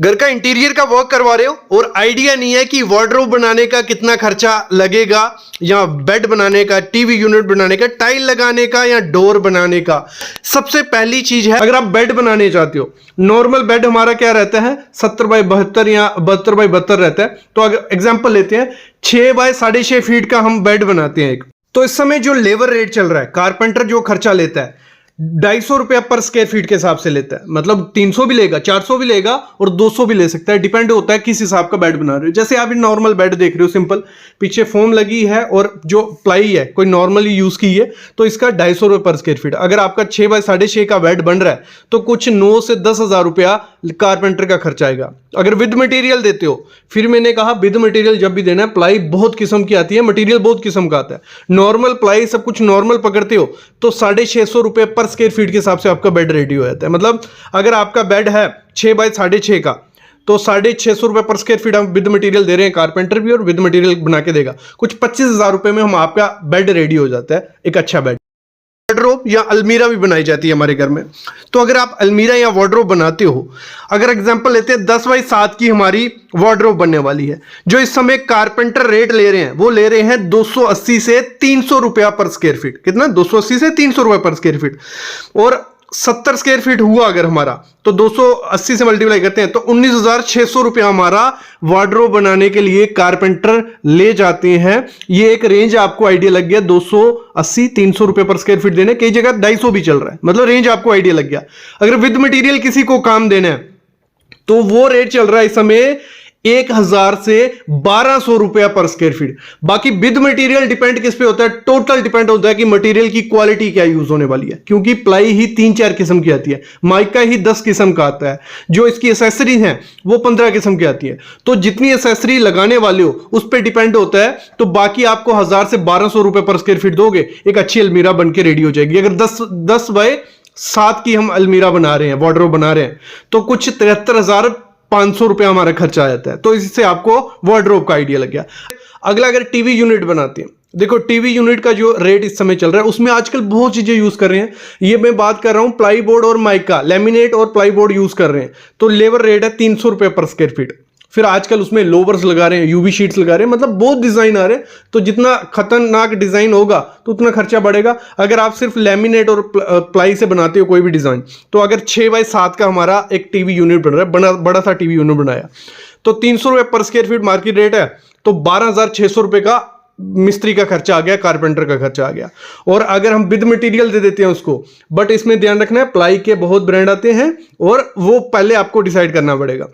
घर का इंटीरियर का वर्क करवा रहे हो और आइडिया नहीं है कि वार्डरोब बनाने का कितना खर्चा लगेगा, या बेड बनाने का, टीवी यूनिट बनाने का, टाइल लगाने का, या डोर बनाने का। सबसे पहली चीज है, अगर आप बेड बनाने चाहते हो, नॉर्मल बेड हमारा क्या रहता है 70 बाई 72 या 72 बाई 72 रहता है। तो अगर एग्जाम्पल लेते हैं 6 बाई 6.5 फीट का हम बेड बनाते हैं एक, तो इस समय जो लेबर रेट चल रहा है, कारपेंटर जो खर्चा लेता है 250 रुपया पर स्क्वायर फीट के हिसाब से लेता है। मतलब 300 भी लेगा, 400 भी लेगा और 200 भी ले सकता है, डिपेंड होता है किस हिसाब का बेड बना रहे हो। जैसे आप नॉर्मल बेड देख रहे हो, सिंपल पीछे फोम लगी है और जो प्लाई है कोई नॉर्मली यूज की है, तो इसका 250 रुपये पर स्क्वायर फीट। अगर आपका 6 बाई 6.5 का बेड बन रहा है तो कुछ 9 से 10 हजार रुपया कारपेंटर का खर्चा आएगा। अगर विद मटेरियल देते हो, फिर मैंने कहा विद मटेरियल जब भी देना है, प्लाई बहुत किस्म की आती है, मटेरियल बहुत किस्म का आता है। नॉर्मल प्लाई सब कुछ नॉर्मल पकड़ते हो तो 650 रुपये पर स्क्वायर फीट के हिसाब से आपका बेड रेडी हो जाता है। मतलब अगर आपका बेड है 6 बाई 6.5 का, तो 650 रुपये पर स्क्वायर फीट हम विद मटेरियल दे रहे हैं, कारपेंटर भी और विद मटेरियल बना के देगा। कुछ 25,000 रुपये में हम आपका बेड रेडी हो जाता है, एक अच्छा बेड। वार्डरोब या अलमीरा भी बनाई जाती है हमारे घर में। तो अगर आप अलमीरा या वार्डरोब बनाते हो, अगर एग्जांपल लेते हैं 10 बाई 7 की हमारी वार्डरोब बनने वाली है, जो इस समय कारपेंटर रेट ले रहे हैं वो ले रहे हैं 280 से 300 रुपया पर स्क्वायर फीट। कितना? 280 से 300 रुपये पर स्क्वायर फीट। और 70 स्क्वायर फीट हुआ अगर हमारा, तो 280 से मल्टीप्लाई करते हैं तो 19,600 रुपया हमारा वार्डरोब बनाने के लिए कारपेंटर ले जाते हैं। ये एक रेंज आपको आइडिया लग गया, 280-300 रुपये पर स्क्वायर फीट देने, कई जगह 250 भी चल रहा है। मतलब रेंज आपको आइडिया लग गया। अगर विद मटेरियल किसी को काम देना है तो वो रेट चल रहा है इस समय 1,000 से 1,200 रुपया पर स्क्वायर फीट। बाकी विद मटेरियल डिपेंड किस पे होता है? टोटल डिपेंड होता है कि मटेरियल की क्वालिटी क्या यूज होने वाली है, क्योंकि प्लाई ही 3-4 किस्म की आती है, माइका ही 10 किस्म का आता है, जो इसकी एसेसरी है वो 15 किस्म की आती है। तो जितनी एसेसरी लगाने वाले हो उस पर डिपेंड होता है। तो बाकी आपको 1,000 से 1,200 रुपये पर स्क्वायर फीट दोगे, एक अच्छी अलमीरा बन के रेडी हो जाएगी। अगर 10 बाई 7 की हम अलमीरा बना रहे हैं, वार्डरोब बना रहे हैं, तो कुछ 73,500 रुपया हमारा खर्चा आ जाता है। तो इससे आपको वार्डरोब का आइडिया लग गया। अगला, अगर टीवी यूनिट बनाते हैं, देखो टीवी यूनिट का जो रेट इस समय चल रहा है उसमें आजकल बहुत चीजें यूज कर रहे हैं। ये मैं बात कर रहा हूं प्लाई बोर्ड और माइका, लेमिनेट और प्लाई बोर्ड यूज कर रहे हैं, तो लेबर रेट है 300 रुपये पर स्क्वायर फीट। फिर आजकल उसमें लोवर्स लगा रहे हैं, यूवी शीट्स लगा रहे हैं, मतलब बहुत डिजाइन आ रहे हैं। तो जितना खतरनाक डिजाइन होगा तो उतना खर्चा बढ़ेगा। अगर आप सिर्फ लेमिनेट और प्लाई से बनाते हो कोई भी डिजाइन, तो अगर 6 बाई 7 का हमारा एक टीवी यूनिट बन रहा है, बड़ा सा टीवी यूनिट बनाया, तो 300 रुपये पर स्क्वायर फीट मार्केट रेट है, तो 12,600 रुपये का मिस्त्री का खर्चा आ गया, कारपेंटर का खर्चा आ गया। और अगर हम विद मटेरियल दे देते हैं उसको, बट इसमें ध्यान रखना है प्लाई के बहुत ब्रांड आते हैं और वो पहले आपको डिसाइड करना पड़ेगा।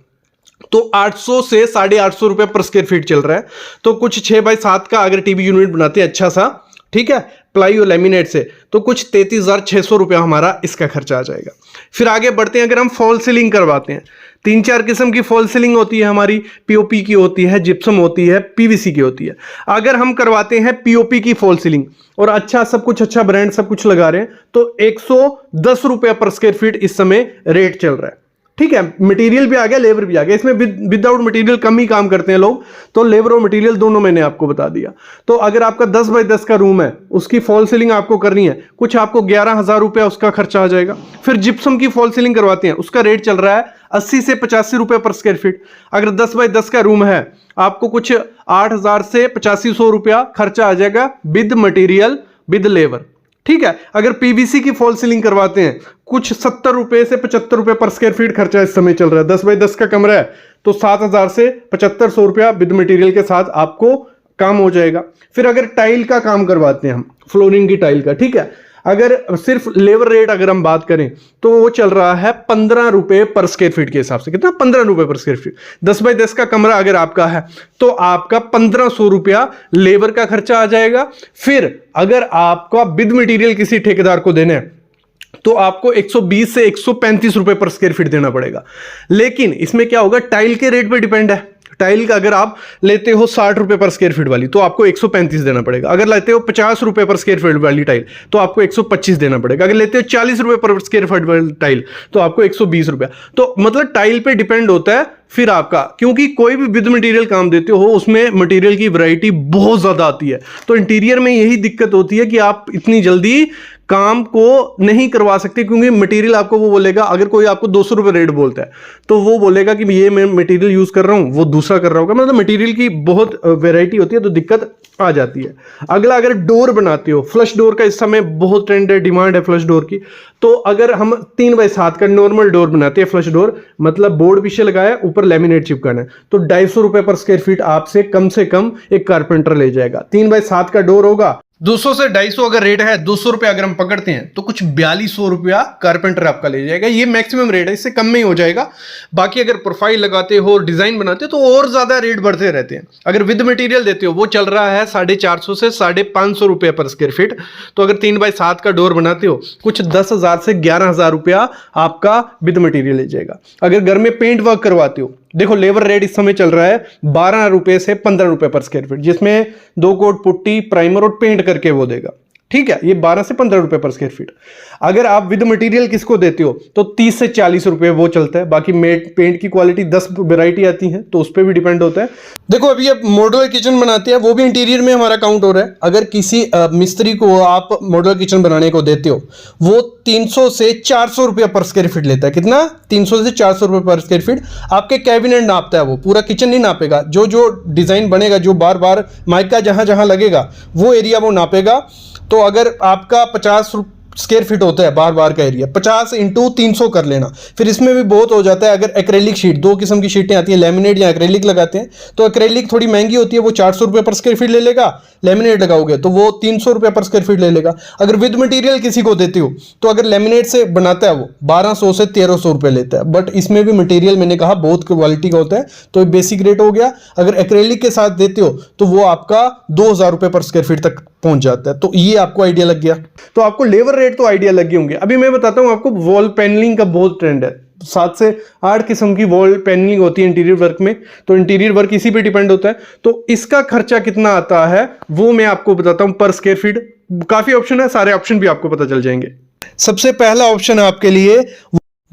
तो 800 से 850 रुपये पर स्क्वायर फीट चल रहा है। तो कुछ 6 बाई 7 का अगर टीवी यूनिट बनाते हैं अच्छा सा, ठीक है, प्लाई और लेमिनेट से, तो कुछ 33,600 रुपया हमारा इसका खर्चा आ जाएगा। फिर आगे बढ़ते हैं, अगर हम फॉल सीलिंग करवाते हैं, 3-4 किस्म की फॉल सीलिंग होती है हमारी, पीओपी की होती है, जिप्सम होती है, पीवीसी की होती है। अगर हम करवाते हैं पीओपी की फॉल सीलिंग और अच्छा सब कुछ, अच्छा ब्रांड सब कुछ लगा रहे हैं, तो 110 रुपया पर स्क्वायर फीट इस समय रेट चल रहा है। ठीक है, मटेरियल भी आ गया, लेबर भी आ गया। इसमें विदाउट मटेरियल कम ही काम करते हैं लोग, तो लेबर और मटेरियल दोनों मैंने आपको बता दिया। तो अगर आपका 10 बाई 10 का रूम है, उसकी फॉल सीलिंग आपको करनी है, कुछ आपको 11,000 रुपया उसका खर्चा आ जाएगा। फिर जिप्सम की फॉल सीलिंग करवाते हैं, उसका रेट चल रहा है 80 से 85 रुपये पर स्क्वायर फीट। अगर 10 बाई 10 का रूम है, आपको कुछ 8,000 से 8500 रुपया खर्चा आ जाएगा विद मटेरियल, विद लेबर। ठीक है, अगर पीवीसी की फॉल सीलिंग करवाते हैं, कुछ 70 रुपये से 75 रुपये पर स्क्वायर फीट खर्चा इस समय चल रहा है। 10 बाई 10 का कमरा है तो 7,000 से 7,500 रुपया विद मटेरियल के साथ आपको काम हो जाएगा। फिर अगर टाइल का काम करवाते हैं हम, फ्लोरिंग की टाइल का, ठीक है, अगर सिर्फ लेबर रेट अगर हम बात करें तो वो चल रहा है 15 रुपये पर स्क्वायर फीट के हिसाब से। कितना? 15 रुपये पर स्क्वायर फीट। 10 बाई 10 का कमरा अगर आपका है तो आपका 1,500 रुपया लेबर का खर्चा आ जाएगा। फिर अगर आपका विद मटेरियल किसी ठेकेदार को देना है तो आपको 120 से 135 रुपये पर स्क्वायर फीट देना पड़ेगा। लेकिन इसमें क्या होगा, टाइल के रेट पे डिपेंड है। टाइल का अगर आप लेते हो 60 रुपये पर स्क्वायर फीट वाली, तो आपको 135 देना पड़ेगा। अगर लेते हो 50 रुपये पर स्क्वायर फीट वाली टाइल, तो आपको 125 देना पड़ेगा। अगर लेते हो 40 रुपये पर स्क्वायर फीट वाली टाइल, तो आपको 120 रुपया। तो मतलब टाइल पे डिपेंड होता है फिर आपका, क्योंकि कोई भी विद मटेरियल काम देते हो उसमें मटेरियल की वैरायटी बहुत ज्यादा आती है। तो इंटीरियर में यही दिक्कत होती है कि आप इतनी जल्दी काम को नहीं करवा सकते, क्योंकि मटेरियल आपको वो बोलेगा, अगर कोई आपको 200 रुपये रेट बोलता है तो वो बोलेगा कि ये मैं मटेरियल यूज कर रहा हूं, वो दूसरा कर रहा होगा, मतलब मटेरियल की बहुत वैरायटी होती है, तो दिक्कत आ जाती है। अगला, अगर डोर बनाते हो, फ्लश डोर का इस समय बहुत ट्रेंड है, डिमांड है फ्लश डोर की। तो अगर हम 3x7 का नॉर्मल डोर बनाते हैं, फ्लश डोर मतलब बोर्ड पीछे लगाया, ऊपर लेमिनेट चिपकाना है, तो 250 रुपए पर स्क्वायर फीट आपसे कम एक कारपेंटर ले जाएगा। 3x7 का डोर होगा, 200 से 250 अगर रेट है, 200 रुपया अगर हम पकड़ते हैं तो कुछ 4200 रुपया कारपेंटर आपका ले जाएगा। ये मैक्सिमम रेट है, इससे कम में ही हो जाएगा। बाकी अगर प्रोफाइल लगाते हो, डिजाइन बनाते हो, तो और ज्यादा रेट बढ़ते रहते हैं। अगर विद मटेरियल देते हो, वो चल रहा है 450 से 550 रुपये पर स्क्वायर फीट। तो अगर 3x7 का डोर बनाते हो, कुछ 10,000 से 11,000 रुपया आपका विद मटेरियल ले जाएगा। अगर घर में पेंट वर्क करवाते हो, देखो लेबर रेट इस समय चल रहा है 12 रुपए से 15 रुपए पर स्क्वायर फीट, जिसमें 2 कोट पुट्टी, प्राइमर और पेंट करके वो देगा। ठीक है, ये 12 से 15 रुपए पर स्क्वायर फीट। अगर आप विद मटेरियल किसको देते हो तो 30 से 40 रुपए वो चलता है। बाकी पेंट की क्वालिटी 10 वैरायटी आती है, तो उस पर भी डिपेंड होता है। देखो अभी आप मॉड्यूलर किचन बनाते हैं, वो भी इंटीरियर में हमारा काउंट हो रहा है। अगर किसी मिस्त्री को आप मॉड्यूलर किचन बनाने को देते हो, वो 300 से 400 रुपया पर स्क्वायर फीट लेता है। कितना? 300 से 400 रुपये पर स्क्वायर फीट। आपके कैबिनेट नापता है, वो पूरा किचन नहीं नापेगा। जो जो डिजाइन बनेगा, जो बार बार माइका जहां जहां लगेगा, वो एरिया वो नापेगा। तो अगर आपका 50 स्क्वायर फीट होता है बार बार का एरिया, 50 इंटू 300 कर लेना। फिर इसमें भी बहुत हो जाता है। अगर एक्रेलिक शीट, 2 किस्म की शीटें आती हैं, लेमिनेट या एक्रेलिक लगाते हैं, तो एक्रेलिक थोड़ी महंगी होती है, वो 400 रुपये पर स्क्वायर फीट ले लेगा। लेमिनेट लगाओगे तो वो 300 रुपये पर स्क्वायर फीट ले लेगा। अगर विद मटेरियल किसी को देते हो, तो अगर लेमिनेट से बनाता है, वो 1200 से 1300 रुपये लेता है। बट इसमें भी मटेरियल मैंने कहा बहुत क्वालिटी का होता है, तो बेसिक रेट हो गया। अगर एक्रेलिक के साथ देते हो तो वो आपका 2000 रुपये पर स्क्वायर फीट तक पहुंच जाता है। तो ये आपको आइडिया लग गया। तो आपको लेबर रेट तो आइडिया लग गए होंगे। अभी मैं बताता हूं आपको, वॉल पैनलिंग का बहुत ट्रेंड है। 7 से 8 किस्म की वॉल पैनलिंग होती है इंटीरियर वर्क में, तो इंटीरियर वर्क इसी पे डिपेंड होता है। तो इसका खर्चा कितना आता है वो मैं आपको बताता हूं पर स्क्वायर फीट। काफी ऑप्शन है, सारे ऑप्शन भी आपको पता चल जाएंगे। सबसे पहला ऑप्शन है आपके लिए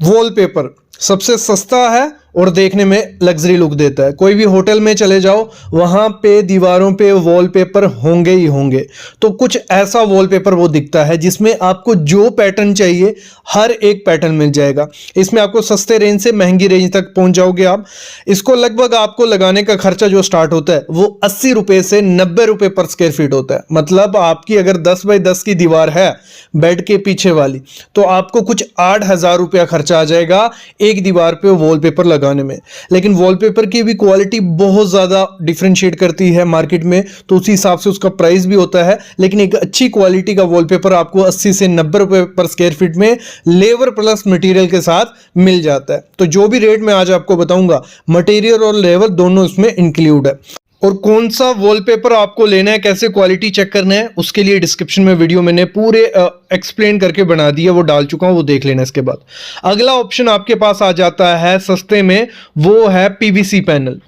वॉलपेपर। सबसे सस्ता है और देखने में लग्जरी लुक देता है। कोई भी होटल में चले जाओ, वहां पे दीवारों पे वॉलपेपर होंगे ही होंगे। तो कुछ ऐसा वॉलपेपर वो दिखता है जिसमें आपको जो पैटर्न चाहिए हर एक पैटर्न मिल जाएगा। इसमें आपको सस्ते रेंज से महंगी रेंज तक पहुंच जाओगे आप। इसको लगभग आपको लगाने का खर्चा जो स्टार्ट होता है वो 80 रुपए से 90 रुपए पर स्क्वायर फीट होता है। मतलब आपकी अगर 10 बाई 10 की दीवार है बेड के पीछे वाली, तो आपको कुछ 8,000 रुपया खर्चा आ जाएगा एक दीवार पे वॉलपेपर लगाने में। लेकिन वॉलपेपर की भी क्वालिटी बहुत ज्यादा डिफरेंशिएट करती है मार्केट में, तो उसी हिसाब से उसका प्राइस भी होता है। लेकिन एक अच्छी क्वालिटी का वॉलपेपर आपको 80 से 90 रुपए पर स्क्वायर फीट में लेबर प्लस मटेरियल के साथ मिल जाता है। तो जो भी रेट मैं आज आपको बताऊंगा, मटेरियल और लेबर दोनों इसमें इंक्लूड है। और कौन सा वॉलपेपर आपको लेना है, कैसे क्वालिटी चेक करना है, उसके लिए डिस्क्रिप्शन में वीडियो मैंने पूरे एक्सप्लेन करके बना दिया, वो डाल चुका हूं, वो देख लेना। इसके बाद अगला ऑप्शन आपके पास आ जाता है सस्ते में, वो है पीवीसी पैनल।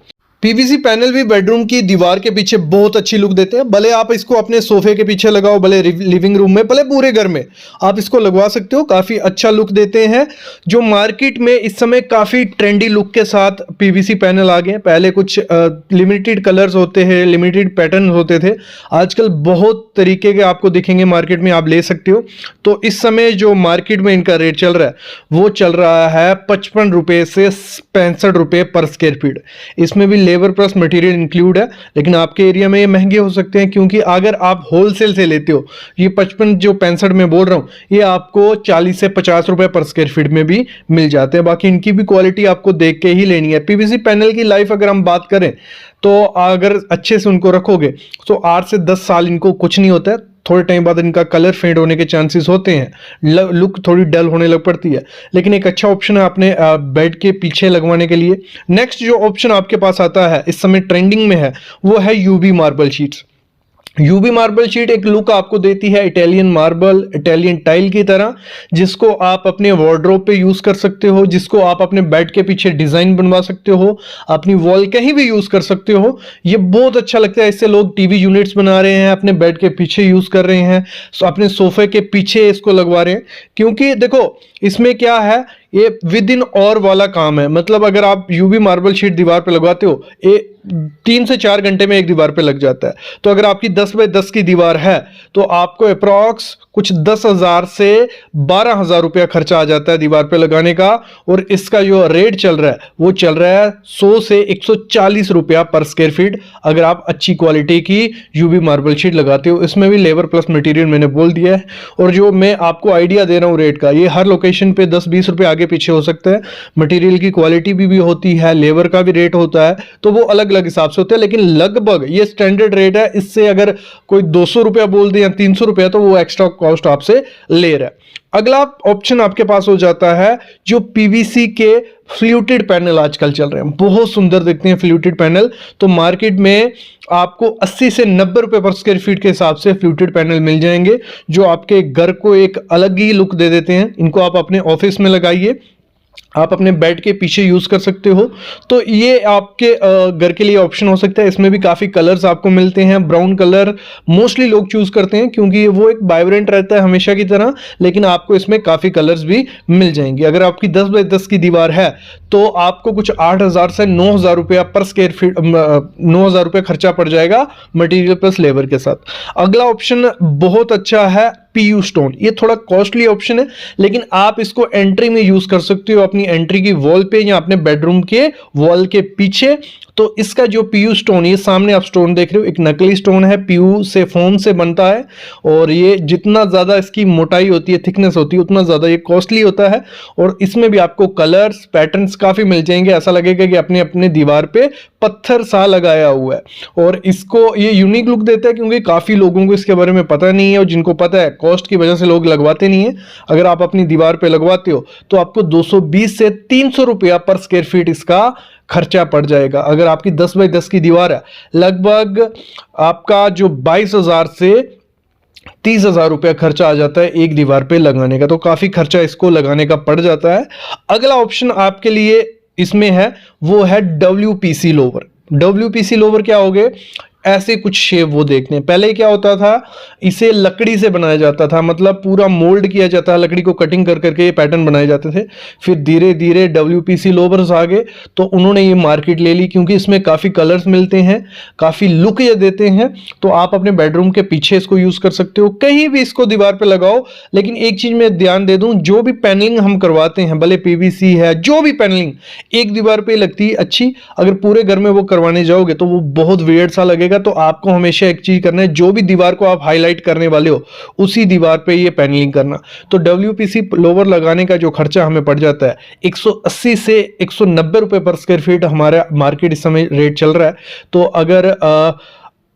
पीवीसी पैनल भी बेडरूम की दीवार के पीछे बहुत अच्छी लुक देते हैं। भले आप इसको अपने सोफे के पीछे लगाओ, भले लिविंग रूम में, भले पूरे घर में आप इसको लगवा सकते हो, काफी अच्छा लुक देते हैं। जो मार्केट में इस समय काफी ट्रेंडी लुक के साथ पीवीसी पैनल आ गए हैं। पहले कुछ लिमिटेड कलर्स होते हैं, लिमिटेड पैटर्न होते थे, आजकल बहुत तरीके के आपको दिखेंगे मार्केट में, आप ले सकते हो। तो इस समय जो मार्केट में इनका रेट चल रहा है वो चल रहा है 55 रुपये से 65 रुपये पर स्क्वायर फीट। इसमें भी लेबर प्लस मटेरियल इंक्लूड है। लेकिन आपके एरिया में ये महंगे हो सकते हैं, क्योंकि अगर आप होलसेल से लेते हो, ये 55 जो 65 में बोल रहा हूं, ये आपको 40 से 50 रुपए पर स्क्वायर फीट में भी मिल जाते हैं। बाकी इनकी भी क्वालिटी आपको देख के ही लेनी है। पीवीसी पैनल की लाइफ अगर हम बात करें, तो अगर अच्छे से उनको रखोगे तो 8 से 10 साल इनको कुछ नहीं होता है। थोड़े टाइम बाद इनका कलर फेड होने के चांसेस होते हैं, लुक थोड़ी डल होने लग पड़ती है, लेकिन एक अच्छा ऑप्शन है अपने बेड के पीछे लगवाने के लिए। नेक्स्ट जो ऑप्शन आपके पास आता है, इस समय ट्रेंडिंग में है, वो है UV marble sheets. UV marble sheet एक लुक आपको देती है इटालियन मार्बल, इटालियन टाइल की तरह, जिसको आप अपने वार्डरोब पे यूज कर सकते हो, जिसको आप अपने बेड के पीछे डिजाइन बनवा सकते हो, अपनी वॉल कहीं भी यूज कर सकते हो। ये बहुत अच्छा लगता है। इससे लोग टीवी यूनिट्स बना रहे हैं, अपने बेड के पीछे यूज कर रहे हैं, अपने सोफे के पीछे इसको लगवा रहे हैं। क्योंकि देखो इसमें क्या है, ये विद इन और वाला काम है, मतलब अगर आप यूवी मार्बल शीट दीवार पे लगवाते हो, ये 3 से 4 घंटे में एक दीवार पे लग जाता है। तो अगर आपकी 10 बाय 10 की दीवार है तो आपको अप्रॉक्स कुछ 10,000 से 12,000 रुपया खर्चा आ जाता है दीवार पे लगाने का। और इसका जो रेट चल रहा है वो चल रहा है 100 से 140 रुपया पर स्क्वायर फीट, अगर आप अच्छी क्वालिटी की यूवी मार्बल शीट लगाते हो। इसमें भी लेबर प्लस मटेरियल मैंने बोल दिया है। और जो मैं आपको आइडिया दे रहा हूँ रेट का, ये हर लोकेशन पे 10-20 रुपए आगे पीछे हो सकता है। मटेरियल की क्वालिटी भी होती है, लेबर का भी रेट होता है, तो वो अलग अलग हिसाब से होता है, लेकिन लगभग ये स्टैंडर्ड रेट है। इससे अगर कोई 200 रुपया बोल दे या 300 रुपया तो वो एक्स्ट्रा कॉस्ट आपसे ले रहा है। अगला ऑप्शन आपके पास हो जाता है जो पीवीसी के फ्लूटेड पैनल आजकल चल रहे हैं, बहुत सुंदर दिखते हैं फ्लूटेड पैनल। तो मार्केट में आपको 80 से 90 रुपए पर स्क्वायर फीट के हिसाब से फ्लूटेड पैनल मिल जाएंगे, जो आपके घर को एक अलग ही लुक दे देते हैं। इनको आप अपने ऑफिस में लगाइए, आप अपने बेड के पीछे यूज कर सकते हो। तो ये आपके घर के लिए ऑप्शन हो सकता है। इसमें भी काफी कलर्स आपको मिलते हैं। ब्राउन कलर मोस्टली लोग चूज करते हैं क्योंकि वो एक वाइब्रेंट रहता है हमेशा की तरह, लेकिन आपको इसमें काफी कलर्स भी मिल जाएंगे। अगर आपकी 10 बाय 10 की दीवार है तो आपको कुछ 8,000 से 9,000 रुपया पर स्क्वायर फीट 9,000 रुपया खर्चा पड़ जाएगा मटेरियल प्लस लेबर के साथ। अगला ऑप्शन बहुत अच्छा है पीयू स्टोन। ये थोड़ा कॉस्टली ऑप्शन है, लेकिन आप इसको एंट्री में यूज कर सकते हो, अपनी एंट्री की वॉल पे या अपने बेडरूम के वॉल के पीछे। तो इसका जो पीयू स्टोन, ये सामने आप स्टोन देख रहे हो, एक नकली स्टोन है, पीयू से फोम से बनता है। और ये जितना ज्यादा इसकी मोटाई होती है, थिकनेस होती है, उतना ज्यादा ये कॉस्टली होता है। और इसमें भी आपको कलर्स पैटर्न्स काफी मिल जाएंगे, ऐसा लगेगा कि अपने अपने दीवार पे पत्थर सा लगाया हुआ है। और इसको ये यूनिक लुक देता है क्योंकि काफी लोगों को इसके बारे में पता नहीं है, और जिनको पता है कॉस्ट की वजह से लोग लगवाते नहीं है। अगर आप अपनी दीवार पे लगवाते हो तो आपको 220 से 300 रुपया पर स्क्वायर फीट इसका खर्चा पड़ जाएगा। अगर आपकी 10 बाय 10 की दीवार है, लगभग आपका जो 22,000 से 30,000 रुपया खर्चा आ जाता है एक दीवार पे लगाने का। तो काफी खर्चा इसको लगाने का पड़ जाता है। अगला ऑप्शन आपके लिए इसमें है वो है WPC लोवर। WPC लोवर क्या हो गए, ऐसे कुछ शेप वो देखने। पहले क्या होता था, इसे लकड़ी से बनाया जाता था, मतलब पूरा मोल्ड किया जाता है, लकड़ी को कटिंग कर करके ये पैटर्न बनाए जाते थे। फिर धीरे धीरे WPC लोवर्स आ गए तो उन्होंने ये मार्केट ले ली, क्योंकि इसमें काफ़ी कलर्स मिलते हैं, काफ़ी लुक ये देते हैं। तो आप अपने बेडरूम के पीछे इसको यूज़ कर सकते हो, कहीं भी इसको दीवार पर लगाओ। लेकिन एक चीज़ मैं ध्यान दे दूँ, जो भी पैनलिंग हम करवाते हैं, भले PVC है, जो भी पैनलिंग एक दीवार पर लगती है अच्छी, अगर पूरे घर में वो करवाने जाओगे तो वो बहुत वियर्ड सा लगेगा। तो आपको हमेशा एक चीज करना है, जो भी दीवार को आप हाईलाइट करने वाले हो उसी दीवार पे ये पैनलिंग करना। तो WPC लोवर लगाने का जो खर्चा हमें पड़ जाता है 180 से 190 रुपए पर स्क्वायर फीट हमारा मार्केट इस समय रेट चल रहा है। तो अगर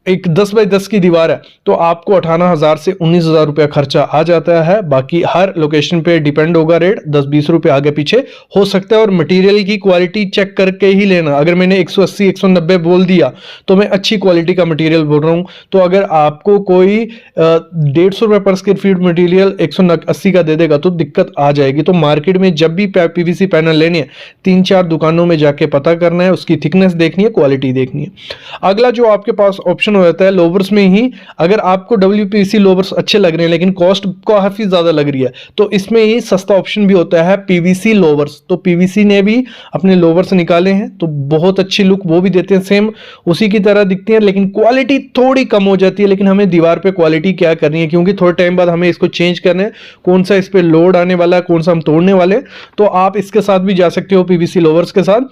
एक 10 बाय 10 की दीवार है तो आपको 18,000 से 19,000 रुपया खर्चा आ जाता है। बाकी हर लोकेशन पे डिपेंड होगा रेट, 10-20 रुपए आगे पीछे हो सकता है। और मटेरियल की क्वालिटी चेक करके ही लेना। अगर मैंने 180-190 बोल दिया तो मैं अच्छी क्वालिटी का मटेरियल बोल रहा हूँ। तो अगर आपको कोई 150 रुपये पर स्क्वायर फीट मटेरियल 180 का दे देगा तो दिक्कत आ जाएगी। तो मार्केट में जब भी PVC पैनल लेने हैं, 3-4 दुकानों में जाके पता करना है, उसकी थिकनेस देखनी है, क्वालिटी देखनी है। अगला जो आपके पास ऑप्शन हो जाता है लोवर्स में ही, अगर आपको WPC लोवर्स अच्छे लग रहे हैं लेकिन कॉस्ट काफी ज्यादा लग रही है, तो इसमें ही सस्ता ऑप्शन भी होता है PVC लोवर्स। तो PVC ने भी अपने लोवर्स निकाले हैं, तो बहुत अच्छी लुक वो भी देते हैं, सेम उसी की तरह दिखते हैं, लेकिन क्वालिटी थोड़ी कम हो जाती है। लेकिन हमें दीवार पे क्वालिटी क्या करनी है, क्योंकि थोड़े टाइम बाद हमें इसको चेंज करना है, कौन सा इस पे लोड आने वाला है, कौन सा हम तोड़ने वाले। तो आप इसके साथ भी जा सकते हो PVC लोवर्स के साथ।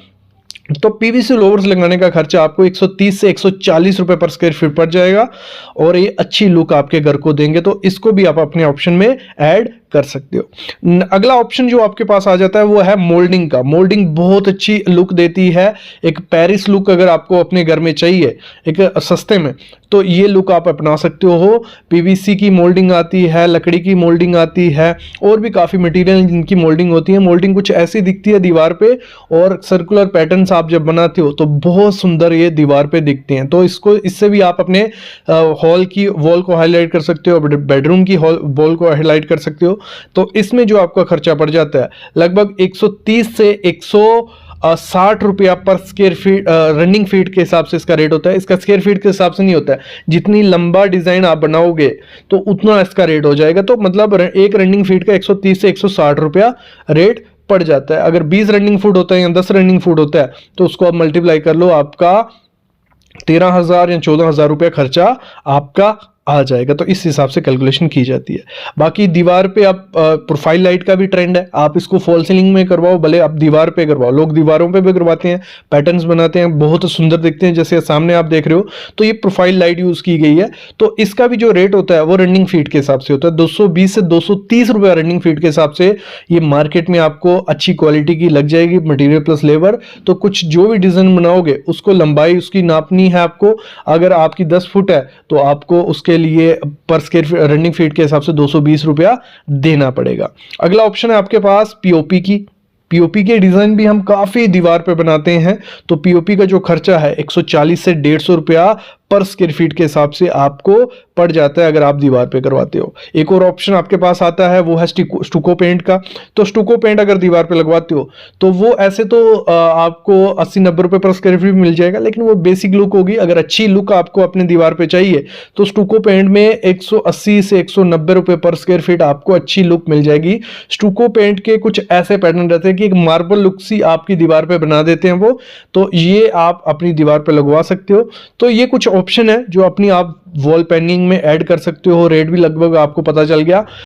तो PVC लोवर्स लगाने का खर्चा आपको 130 से 140 रुपए पर स्क्वायर फीट पड़ जाएगा, और ये अच्छी लुक आपके घर को देंगे। तो इसको भी आप अपने ऑप्शन में ऐड कर सकते हो। अगला ऑप्शन जो आपके पास आ जाता है वो है मोल्डिंग का। मोल्डिंग बहुत अच्छी लुक देती है, एक पेरिस लुक अगर आपको अपने घर में चाहिए एक सस्ते में, तो ये लुक आप अपना सकते हो। PVC की मोल्डिंग आती है, लकड़ी की मोल्डिंग आती है, और भी काफ़ी मटेरियल जिनकी मोल्डिंग होती है। मोल्डिंग कुछ ऐसी दिखती है दीवार पे, और सर्कुलर पैटर्न्स आप जब बनाते हो तो बहुत सुंदर ये दीवार पे दिखते हैं। तो इससे भी आप अपने हॉल की वॉल को हाईलाइट कर सकते हो, बेडरूम की वॉल को हाईलाइट कर सकते हो। तो इसमें जो आपका खर्चा पड़ जाता है लगभग 130 से 160 रुपया पर स्क्वायर फीट रनिंग फीट के हिसाब से इसका रेट होता है। इसका स्क्वायर फीट के हिसाब से नहीं होता है, जितनी लंबा डिजाइन आप बनाओगे तो उतना इसका रेट हो जाएगा। तो मतलब एक रनिंग फीट का 130 से 160 रुपया रेट पड़ जाता है। अगर 20 रनिंग फुट होता है या 10 रनिंग फुट होता है तो उसको आप मल्टीप्लाई कर लो, आपका 13,000 या 14,000 रुपया खर्चा आपका आ जाएगा। तो इस हिसाब से कैलकुलेशन की जाती है। बाकी दीवार पे आप प्रोफाइल लाइट का भी ट्रेंड है, आप इसको फॉल सीलिंग में करवाओ, भले आप दीवार पे करवाओ, लोग दीवारों पे भी करवाते हैं, पैटर्न्स बनाते हैं, बहुत सुंदर दिखते हैं, जैसे सामने आप देख रहे हो। तो ये प्रोफाइल लाइट यूज की गई है। तो इसका भी जो रेट होता है वो रनिंग फीट के हिसाब से होता है, 220 से 230 रुपया रनिंग फीट के हिसाब से ये मार्केट में आपको अच्छी क्वालिटी की लग जाएगी, मटेरियल प्लस लेबर। तो कुछ जो भी डिजाइन बनाओगे उसको लंबाई उसकी नापनी है आपको। अगर आपकी 10 फुट है तो आपको उसके लिए पर स्क्वायर रनिंग फीट के हिसाब से 220 रुपया देना पड़ेगा। अगला ऑप्शन है आपके पास पीओपी की। पीओपी के डिजाइन भी हम काफी दीवार पे बनाते हैं। तो पीओपी का जो खर्चा है 140 से 150 रुपया पर स्क्वायर फीट के हिसाब से आपको पड़ जाता है अगर आप दीवार पे करवाते हो। एक और ऑप्शन आपके पास आता है, वो है स्टुको पेंट का। तो स्टुको पेंट अगर दीवार पे लगवाते हो तो वो ऐसे तो आपको 80-90 रुपए पर स्क्वायर फीट मिल जाएगा, लेकिन वो बेसिक लुक होगी। अगर अच्छी लुक आपको अपने दीवार पे चाहिए तो स्टुको पेंट में 180 से 190 रुपए पर स्क्वायर फीट आपको अच्छी लुक मिल जाएगी। स्टुको पेंट के कुछ ऐसे पैटर्न रहते हैं कि एक मार्बल लुक सी आपकी दीवार पे बना देते हैं वो, तो ये आप अपनी दीवार पे लगवा सकते हो। तो ये कुछ ऑप्शन है जो अपनी आप वॉल पेंटिंग में ऐड कर सकते हो। रेट भी लगभग आपको पता चल गया।